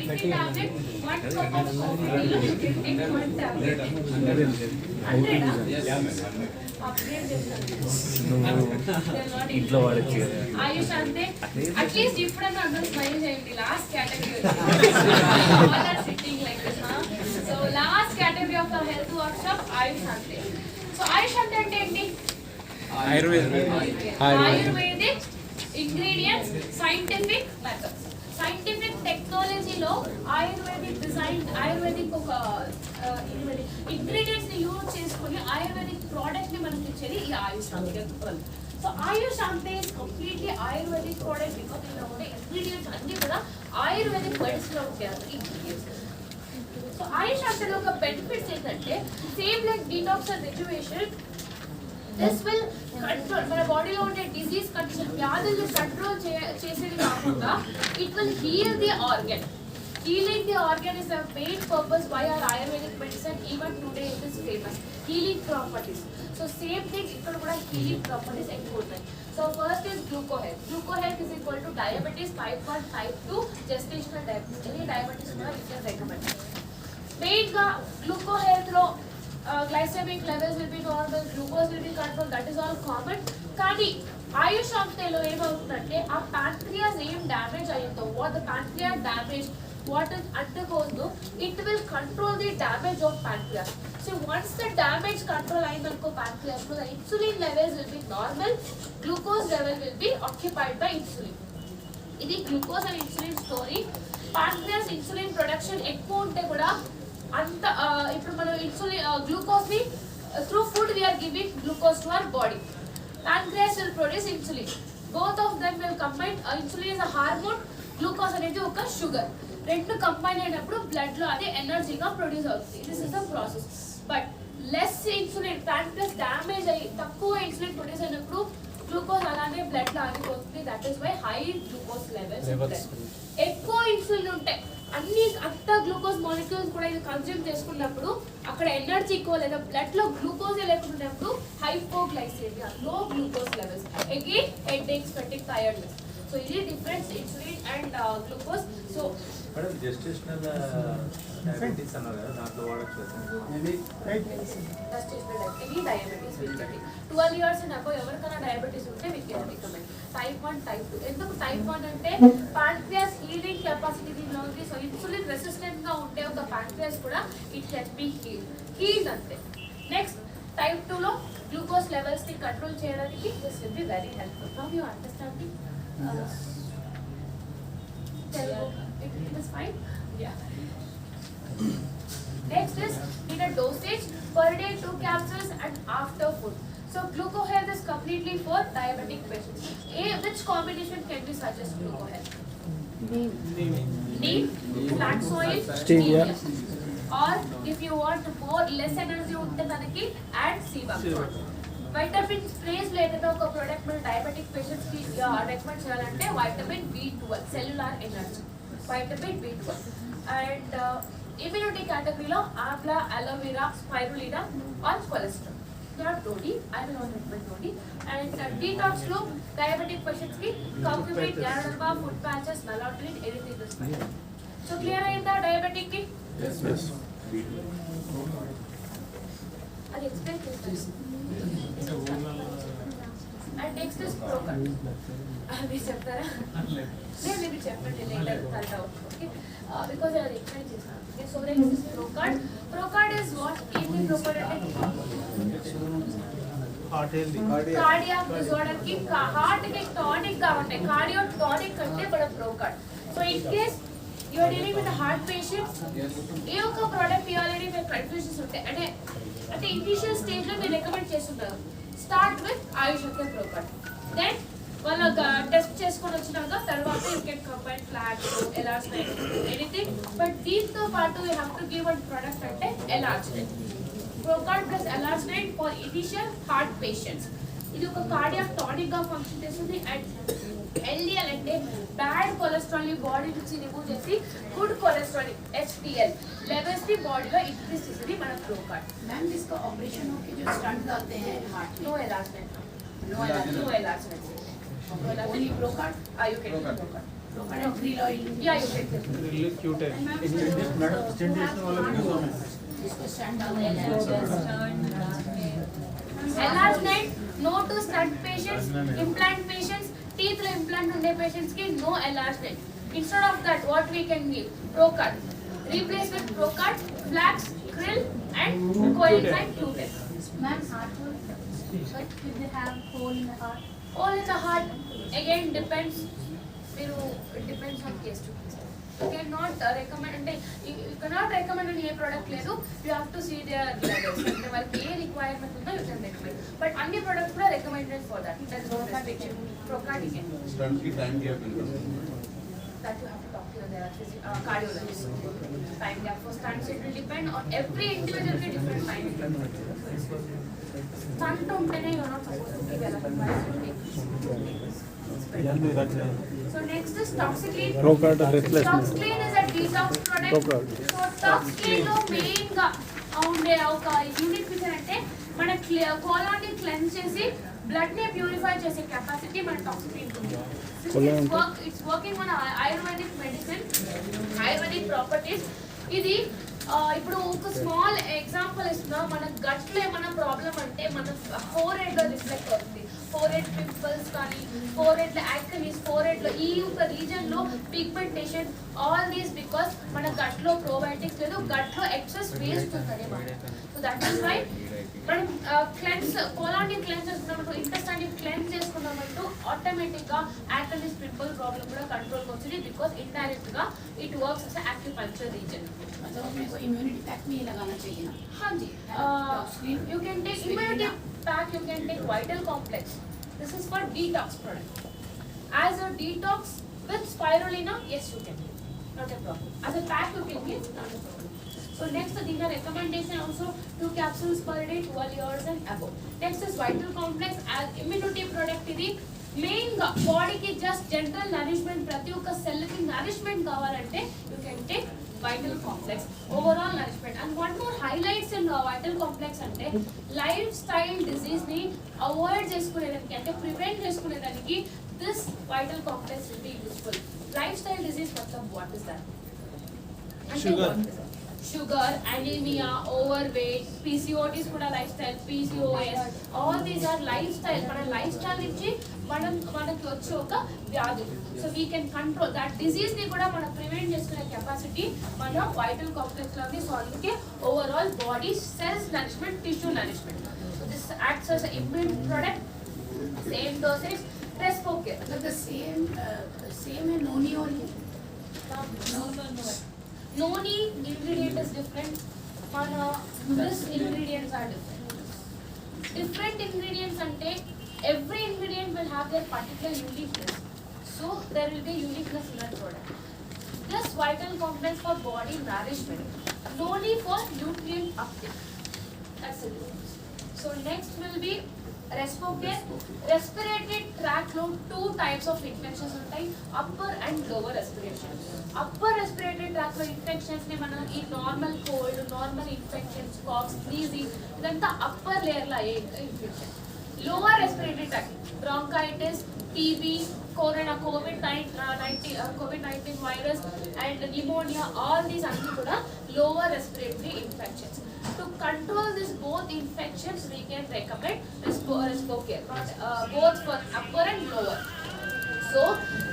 50 tablet, 1 cup of coffee, you can take 1 tablet. 100? Upgrade ఇంట్లో వాడచ్చు ఆయుష్ అంతే అట్లీస్ట్ ఇప్పుడన్నా అందరూ స్మైల్ చేయండి last category sitting like this so last category of the health workshop Ayush అంతే so Ayush అంటే ఏంటి ayurvedic ingredients scientific methods scientific టెక్నాలజీలో ఆయుర్వేదిక్ డిజైన్ ఆయుర్వేదిక్ ఒక ఇంగ్రీడియంట్స్ ని యూజ్ చేసుకుని ఆయుర్వేదిక్ ప్రోడక్ట్ ని మనకి ఇచ్చేది ఈ Ayush Shanti. So Ayush Shanti is completely ayurvedic product because ఇందులో ఉండే ఇంగ్రీడియంట్స్ అన్ని కూడా ఆయుర్వేదిక్ మెడిసిన్ లో ఉంటాయి ఇంగ్రీడియంట్స్. సో ఆయుష్ శాంతిలో ఒక బెనిఫిట్స్ ఏంటంటే same like detox and rejuvenation this will control మన బాడీలో ఉండే డిజీజ్ కండిషన్ వ్యాధుల్ని కంట్రోల్ చేసేది కాకుండా it will heal the organ. Healing the organ is the main purpose why our Ayurvedic medicine even today it is famous. Healing properties. So same thing ఇక్కడ కూడా healing properties ఎక్కువ ఉన్నాయి. So first is glucohealth. Glucohealth is equal to diabetes type 1, type 2, gestational diabetes. Any diabetes కూడా we can recommend. Main గా glucohealth లో glycemic levels will be normal, glucose will be controlled, that is all common. కానీ ఆయుష్ శాంతిలో ఏమవుతుందంటే ఆ pancreas ఏం damage అయ్యిందో what the pancreas damage what it undergoes no it will control the damage of pancreas. So once the damage control ayindanko pancreas no the insulin levels will be normal, glucose level will be occupied by insulin. Idi glucose and insulin story. Pancreas insulin production ekku unte kuda anta ippudu manu insulin glucose ni through food we are giving glucose to our body. Pancreas will produce insulin. Both of them will combine. Insulin is a hormone, glucose అనేది ఒక sugar. రెండు combine అయినప్పుడు blood లో అదే ఎనర్జీగా produce అవుతుంది. This is the process. But less insulin pancreas damage అయ్యి తక్కువ ఇన్సులిన్ ప్రొడ్యూస్ అయినప్పుడు గ్లూకోజ్ అలానే బ్లడ్ లో ఆగిపోతుంది. That is why high glucose levels. ఎక్కువ ఇన్సులిన్ ఉంటాయి అన్ని అంత గ్లూకోజ్ మాలిక్యూల్స్ కూడా ఇది కన్జ్యూమ్ చేసుకున్నప్పుడు అక్కడ ఎనర్జీ ఎక్కువ లేదా బ్లడ్ లో గ్లూకోజ్ లేకున్నప్పుడు హైపోగ్లైసెమియా లో glucose levels again headaches fatigue tiredness. So ఇది difference insulin and glucose. So madam gestational diabetes అన్నారు కదా దాంట్లో వాడచ్చు maybe any diabetes will get 12 years and above ఎవరికైనా డయాబెటిస్ ఉంటే we can recommend. Type 1 type 2 ఎందుకు టైప్ 1 అంటే పాంక్రియాస్ హీలింగ్ కెపాసిటీ దీనిలో ఉంది. సో ఇన్సులిన్ రెసిస్టెంట్ గా ఉంటే ఒక పాంక్రియాస్ కూడా ఇట్ కెన్ బి హీల్డ్ అంతే. నెక్స్ట్ టైప్ 2 లో గ్లూకోజ్ లెవెల్స్ ని కంట్రోల్ చేయడానికి this will be very helpful. Now you understanding it is fine. Yeah. Next is in a dosage per day 2 capsules and after food. So glucohealth is completely for diabetic patients. Which combination can we suggest glucohealth? Neem, flax oil, stevia. Or if you want more less energy unte manaki add sebum. Vitamin sprays లేదా ఒక product మన diabetic patients కి recommend చేయాలంటే vitamin B12 cellular energy vitamin B12 and immunity కేటగిరీలో amla aloe vera spirulina are cholesterol not డోడి I will not recommend డోడి. And detox లో diabetic patients కి కౌకుబిట్ గ్యారడర్మా ఫుడ్ ప్యాచెస్ నలాట్రిన్ anything is fine. So clear అయిందా డయాబెటిక్ కి? yes అది ఎక్స్ప్లెయిన్ చేస్తాను. And next is Procard. మీరు చెప్తారా? నేను మీకు చెప్పండి later doubt. Okay because I explain చేస్తాను. Okay so next is Procard. Procard is what? ఏంటి Procard అంటే? హార్ట్ హెల్తీ కార్డియాక్ డిజార్డర్ కి హార్ట్ కి టానిక్ గా ఉంటాయి. కార్డియో టానిక్ అంటే మన Procard. So in case you are dealing with a heart patient ఏ ఒక ప్రోడక్ట్ ఇవ్వాలని మీకు కన్ఫ్యూజన్స్ ఉంటాయి. అంటే ఇనిషియల్ స్టేజ్ లో మీరు రికమెండ్ చేస్తున్నారు start with Ayush Procard. Then వాళ్ళ టెస్ట్ చేసుకొని వచ్చినాక తర్వాత you can combine flax Elastine anything. But దీంతో పాటు you have to give one product అంటే Elastine. Procard plus Elastine for initial heart patients. ఇది ఒక కార్డియాక్ టానిక్ గా ఫంక్షన్ చేస్తుంది. అండ్ LDL అంటే బ్యాడ్ కొలెస్ట్రాల్ ని బాడీ నుంచి రిమూవ్ చేసి గుడ్ కొలెస్ట్రాల్ HDL लेवल्स भी बॉडी में इंक्रीज చేసేది మన Procard. मैम जिसका ऑपरेशन हो के जो स्टंट डालते हैं हार्ट में नो इलाज नहीं. नो इलाज नहीं only Procard you can Procard Procadet krill oil. Yeah, you can. Really cute है. इसको स्टंट डालते हैं. Enlargement, no to stunt patients, implant patients, teeth lo implant unde patients ki no enlargement. Instead of that, what we can give? Procut. Replace with Procut, flax, krill and coenzyme Q10. Ma'am, heart hole. But if they have hole in the heart, All in the heart, again depends. It depends on case to case. You cannot recommend అంటే you cannot recommend any product లేదు. You have to see their levels. అంటే వాళ్ళకి ఏ requirement ఉందో you can recommend. But అన్ని products కూడా recommended for that. There is no restriction. Procat you can. Stunt की time gap इनका That you have to talk to their cardiologist. Time gap for stunts, it will depend on every individual ki different time. Stunt ఉంటేనే you are not supposed to give So next is Toxiclean. Procat replacement. Toxiclean is a detox product. Procat. So Toxiclean లో main గా ఉండే ఒక unique feature అంటే మన colon ని cleanse చేసి blood ని ప్యూరిఫై చేసే కెపాసిటీ మన టాక్సిక్లీన్ ఉంది. It's working on Ayurvedic medicine, Ayurvedic properties. ఇది ఇప్పుడు ఒక స్మాల్ ఎగ్జాంపుల్ ఇస్తున్నా. మన గట్ లో ఏమైనా ప్రాబ్లం అంటే మన ఫోర్ హెడ్ లో రిఫ్లెక్ట్ అవుతుంది. ఫోర్ హెడ్ పింపుల్స్ కానీ ఫోర్ హెడ్ లో యాక్టివిటీస్, ఫోర్ హెడ్ లో ఈ ఒక రీజన్ లో పిగ్మెంటేషన్, ఆల్ దీస్ బికాస్ మన గట్ లో ప్రోబయోటిక్స్ లేదు, గట్ లో ఎక్సెస్ వేస్ట్ ఉందని మాట. సో దట్ ఈస్ వై మనం క్లెన్స్ కోలాన్ ని క్లెన్స్ చేసుకున్నప్పుడు, ఇంటెస్టైన్ ని క్లెన్స్ చేసుకున్నప్పుడు ఆటోమేటిక్ గా యాక్టివిటీస్ పింపుల్ ప్రాబ్లం కూడా కంట్రోల్ కి వచ్చింది. బికాస్ ఇండైరెక్ట్ గా it works as acupuncture region. मतलब अपने को इम्यूनिटी पैक में ही लगाना चाहिए ना. हाँ जी, you can take immunity pack, you can take vital complex. This is for detox product. As a detox with spirulina, yes you can, not a problem. As a pack you can give, not a problem. So next these are recommendation also 2 capsules per day, 12 years and above. Next is vital complex as immunity product. ఇది main గా బాడీకి just general nourishment, ప్రతి ఒక్క cell కి nourishment కావాలంటే you can take vital complex, overall nourishment. And one more highlights in vital complex అంటే lifestyle disease ని avoid చేసుకునేదానికి అంటే prevent చేసుకునేదానికి this vital complex will be useful. Lifestyle disease మొత్తం what is that? Sugar, anemia, overweight, PCODs కూడా lifestyle, PCOS, all these are lifestyle. మన lifestyle నుంచి మనకి వచ్చే ఒక వ్యాధి. So we can control that disease ని కూడా మనం ప్రివెంట్ చేసుకునే కెపాసిటీ మన వైటల్ కాంప్లెక్స్ లో ఉంది. సో అందుకే overall body cells nourishment, tissue nourishment. So this acts as an immune product, same dosage, Respocare. मतलब the same है noni only. Noni ingredient is different. Mana this ingredients are different. Different ingredients ante every ingredient will have their particular uniqueness. So there will be uniqueness in that product. This vital complex for body nourishment, Noni for nutrient uptake. That's the difference. So next will be Respocare. Respiratory tract లో 2 types of infections ఉంటాయి, upper and lower respiratory. Upper respiratory tract లో infections ని మనం ఈ normal cold, normal infections, cough, sneezing ఇదంతా upper layer లో అయ్యే infection. Lower respiratory tract, bronchitis, TB, corona, COVID-19 virus and pneumonia, all these anni kuda lower respiratory infections. To control this both infections, we can recommend Respocare, both for upper and lower. So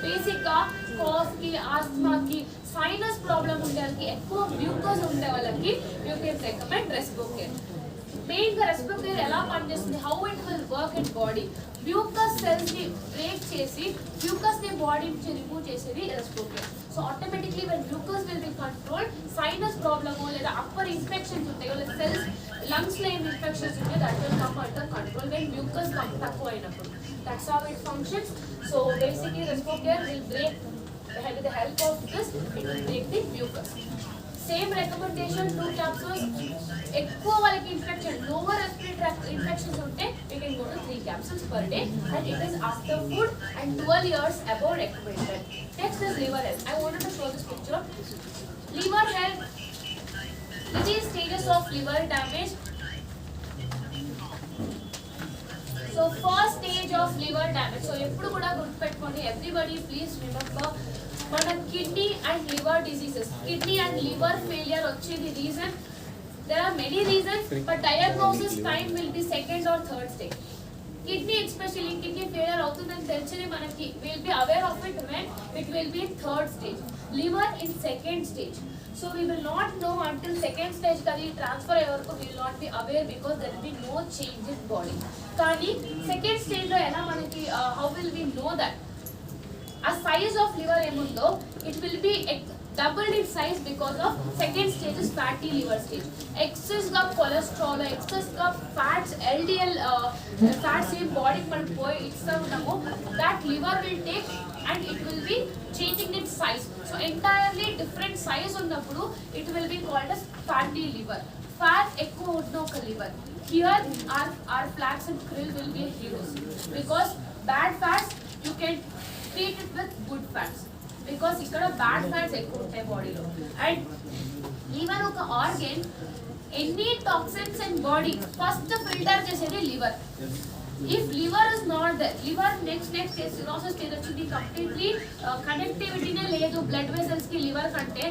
basic ga cough ki, asthma ki, sinus problem unde valaki, ekkuva mucus unde valaki you can recommend Respocare. Main గా respiratory ఎలా పనిచేస్తుంది, how it will work in body, mucus cells ని break చేసి mucus ని body నుంచి remove చేసేది respiratory. So automatically when mucus will be control, sinus ప్రాబ్లమో లేదా అప్పర్ ఇన్ఫెక్షన్స్ ఉంటాయో లేదా సెల్స్ లంగ్స్ లో ఏం ఇన్ఫెక్షన్స్ ఉంటాయో that will come under control when mucus తక్కువ అయినప్పుడు. That's how it functions. So basically respiratory will break with the help of this, it will break the mucus. Same recommendation, 2 capsules. ఎక్కువ వాళ్ళకి infection, lower respiratory tract infections ఉంటే we can go to 3 capsules per day and it is after food and 12 years above recommended. Next is liver health. I wanted to show this picture. Liver health, these stages of liver damage. So first stage of liver damage. So ఎప్పుడు కూడా గుర్తుపెట్టుకోండి, everybody please remember మన kidney and liver diseases, kidney and liver failure వచ్చేది reason, there are many reasons, but diagnosis time will be second or third stage. Kidney especially kidney failure అవుతుందని తెలిసింది మనకి, will be aware of it when it will be third stage. Liver in second stage. So we will not know until second stage కది transfer అయ్యే వరకు we will not be aware because there will be no change in body. కానీ second stage లో ఎలా మనకి how will we know that? A size of liver ఏముందో it will be doubled in size because of second stage is fatty liver stage. Excess గా cholesterol, excess గా fats, LDL fats in body మనం పోయి ఇస్తా ఉన్నాము, that liver will take and it will be changing its size. So entirely different size ఉన్నప్పుడు it will be called as fatty liver. Fat ఎక్కువ ఉన్న ఒక liver. Here our flax and krill will be heroes because bad fats you can treat it with good fats. Because ఇక్కడ bad fats ఎక్కువ ఉంటాయి బాడీలో. And liver ఒక organ, any toxins in body first filter చేసేది liver. If liver is not there, liver next cirrhosis stage వచ్చింది, completely కనెక్టివిటీనే లేదు blood vessels కి లివర్ కంటే,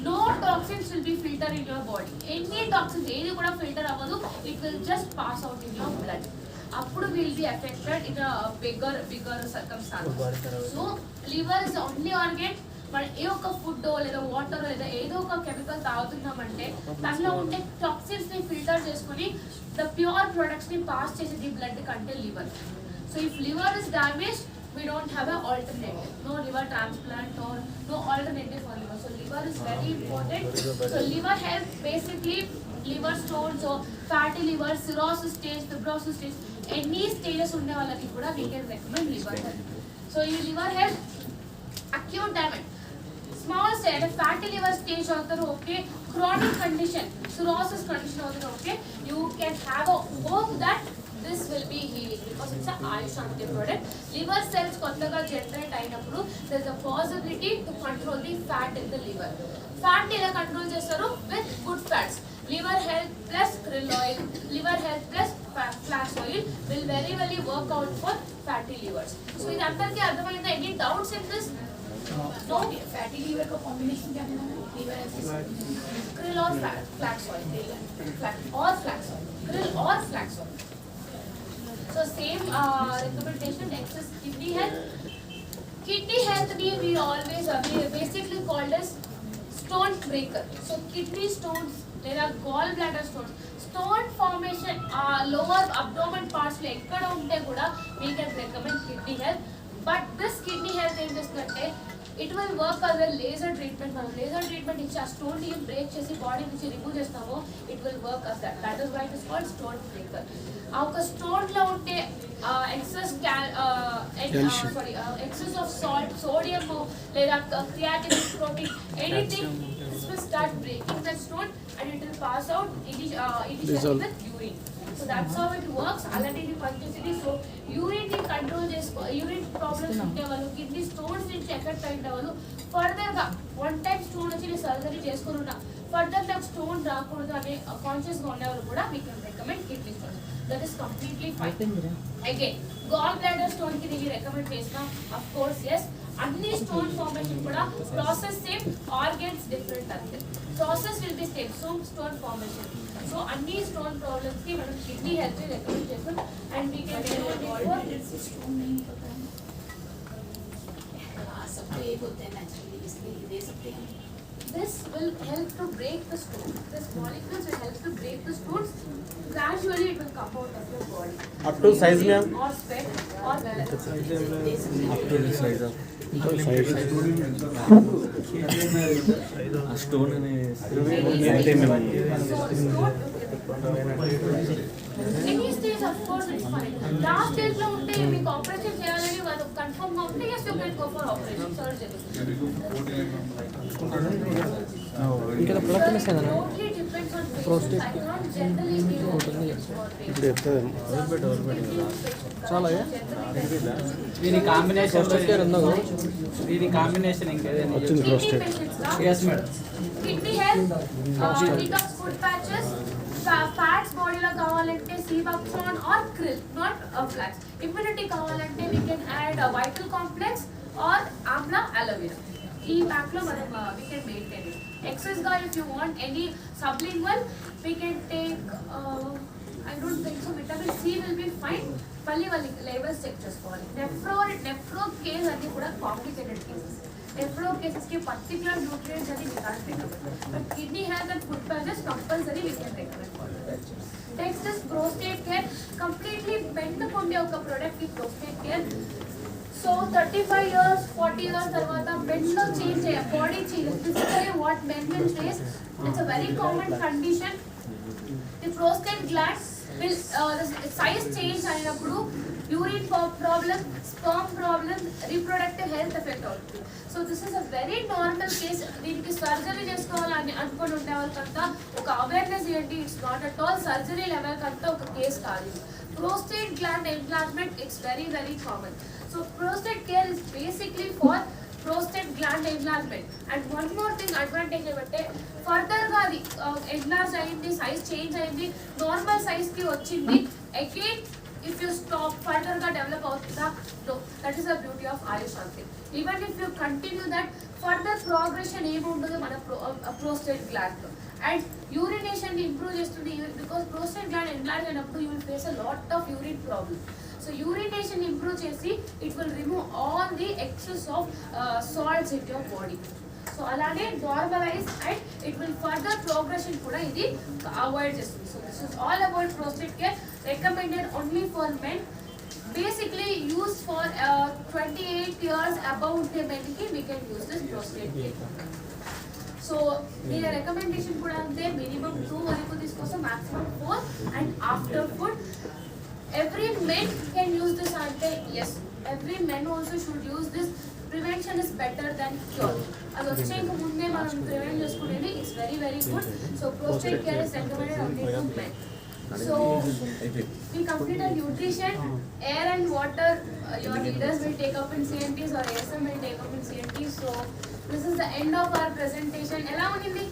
no toxins will be filtered in your body. Any toxins ఏది కూడా filter అవ్వదు, it will just pass out in your blood. అప్పుడు will be affected in a bigger circumstance. So liver is the only organ. మన ఏ ఒక్క food లేదా water లేదా ఏదో ఒక కెమికల్ తాగుతున్నామంటే దానిలో ఉండే టాక్సిన్స్ ని ఫిల్టర్ చేసుకుని ద ప్యూర్ ప్రొడక్ట్స్ ని పాస్ చేసేది బ్లడ్ కంటే liver. So if liver is damage we don't have an alternative, no liver transplant or no alternative for liver. So liver is very important. So liver health basically liver stones or fatty liver, cirrhosis stage, fibrosis stage, any stages unne vallaki kuda we can recommend liver health. So in liver health acute damage, small stage fatty liver stage avtaru okay, chronic condition cirrhosis condition avtaru okay, you can have a hope that this will be healing because it's a Ayush Shanti product. Liver cells kottaga generate అయినప్పుడు there is a possibility to control the fat in the liver. Fat ఎలా control చేస్తారు? With good fats. Liver health plus krill oil, liver health plus flax oil will very well work out for fatty livers. So ఇది అందరికీ అర్థమైందా? Any doubts in this? No. fatty liver का combination क्या है? liver Krill or flax oil, or flax oil, krill or flax oil. So same recommendation. Excess kidney health. Kidney health we always basically called as stone breaker. So kidney stones, there are gallbladder stones. Stone formation lower abdomen parts lo ekkada unte kuda we can recommend kidney health. But this kidney health em chestante it will work as a laser treatment. మనం laser treatment ఇచ్చి ఆ stone ని break చేసి body నుంచి remove చేస్తామో it will work as that. That is why it is called stone breaker. ఆ ఒక stone లో ఉంటే excess of salt, sodium లేదా creatinine, protein, anything, this will start breaking that stone and it will pass out initially with urine. So that's how it works. అలాంటి పనిచేసేది. So urine ని control చేసుకో, urine problems ఉంటే వాళ్ళు, kidney stones నుంచి effect అయిన వాళ్ళు ఫర్దర్ గా వన్ టైం స్టోన్ వచ్చి సర్జరీ చేసుకుని ఉన్నా ఫర్దర్ నాకు స్టోన్ రాకూడదు అనే కాన్షియస్ గా ఉండేవాళ్ళు కూడా we can recommend kidney stone. That is completely fine. Again gall bladder stone కి నేను రికమెండ్ చేసిన అఫ్ కోర్స్ ఎస్. అన్ని స్టోన్ ఫార్మేషన్ కూడా ప్రాసెస్ సేమ్, ఆర్గన్స్ డిఫరెంట్ అంతే. Process will be same. So stone formation, so అన్ని stone problems కి మనం kidney health recommend చేస్తాం. అండ్ వీ కెన్ स्टोन नहीं होता है. सबको एक होते हैं नेचुरली, इसलिए दे सकते हैं. this will help to break the stone. This molecules will help to break the stones. Gradually it will come out of your body. Up to size में or sweat or blood. up to the size of stone ने any stage of course it's fine. Last stage లో ఉంటే మీకు operation చేయాలని వాళ్ళు confirm గా ఉంటే yes you can go for operation surgery. ఇంకా ప్రొడక్ట్ మిస్ అయిందా Totally depends on patients. I can't generally give opinions for patients. చాలా దీని కాంబినేషన్ దీని కాంబినేషన్ ఇంకేదైనా వచ్చింది Kidney ప్రోస్టేట్ patients గా yes madam kidney health, detox food patches, fats body lo kavalante Cebuxone or krill, not flax. Immunity kavalante we can add a vital complex or amla aloe vera. ఈ pack లో మనం we can maintain it. Excess గా if you want any sublingual we can take I don't think so vitamin C will be fine. మళ్ళీ వాళ్ళకి levels check చేసుకోవాలి. Nephro case అన్ని కూడా complicated cases. Nephro cases కి particular nutrients అని we can't recommend. But kidney health and food patches compulsory we can recommend for the patches. Next is prostate care. Completely bend ఉండే ఒక product కి prostate care. So 35 years, 40 years తర్వాత bend లో change అయ్యే body change. Physically what men will face. It's a very common condition. The prostate gland will the size change అయినప్పుడు urine problem, sperm problem, reproductive health effect అవుతుంది. So this is a very normal case. దీనికి surgery చేసుకోవాలని అనుకుని ఉండే వాళ్ళకంతా ఒక awareness ఏంటి, it's not at all surgery level కంతా ఒక కేస్ కాదు. Prostate gland enlargement, it's very very common. So prostate care is basically for prostate gland enlargement. And one more thing advantage ఏమంటే ఫర్దర్ గా అది enlarge అయింది, size change అయింది, normal size కి వచ్చింది, again if you stop further గా develop అవుతుందా? No, that is the beauty of Ayush Shanti. Even if you continue that, further progression ఏమి ఉండదు మన prostate gland లో. And urination ఇంప్రూవ్ చేస్తుంది because prostate gland enlarge అయినప్పుడు you will face a lot of urine problem. So urination improve చేసి it will remove all the excess of salts in your body. So అలానే normalize and it will further progression కూడా ఇది avoid చేస్తుంది. So this is all about prostate care, recommended only for men. Basically used for 28 years above the men ki we can use this prostate care. So దీని recommendation కూడా అంతే, minimum 2 వరకు తీసుకోసం, maximum 4 and after food. Every men can use this ante, yes, every men also should use this. Prevention is better than cure. అది వచ్చేందుకు ముందే మనం prevent చేసుకునేది it's very very good. So prostate care is recommended only to men. So we complete our nutrition, air and water. Your leaders will take up in CNTs or ASM will take up in CNTs. So this is the end of our presentation. ఎలా ఉంది?